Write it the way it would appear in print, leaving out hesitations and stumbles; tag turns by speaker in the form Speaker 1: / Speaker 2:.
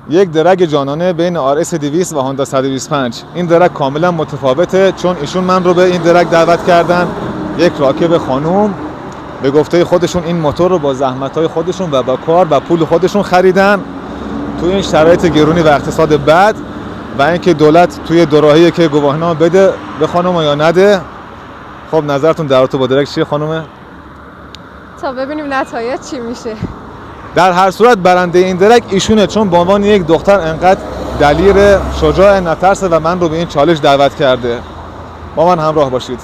Speaker 1: یک درگ جانانه بین RS200 و هندا 125. این درگ کاملا متفاوته، چون ایشون من رو به این درگ دعوت کردن. یک راکب خانوم به گفته خودشون این موتور رو با زحمت‌های خودشون و با کار و پول خودشون خریدن توی این شرایط گرونی و اقتصاد بد، و اینکه دولت توی دوراهی که گواهینامه بده به خانم یا نده. خب نظرتون در رابطه با درگ چیه خانومه؟
Speaker 2: تا ببینیم نتایج چی میشه.
Speaker 1: در هر صورت برنده این درگ ایشونه، چون به عنوان یک دختر انقدر دلیر، شجاع، نترسه و من رو به این چالش دعوت کرده. با من همراه باشید.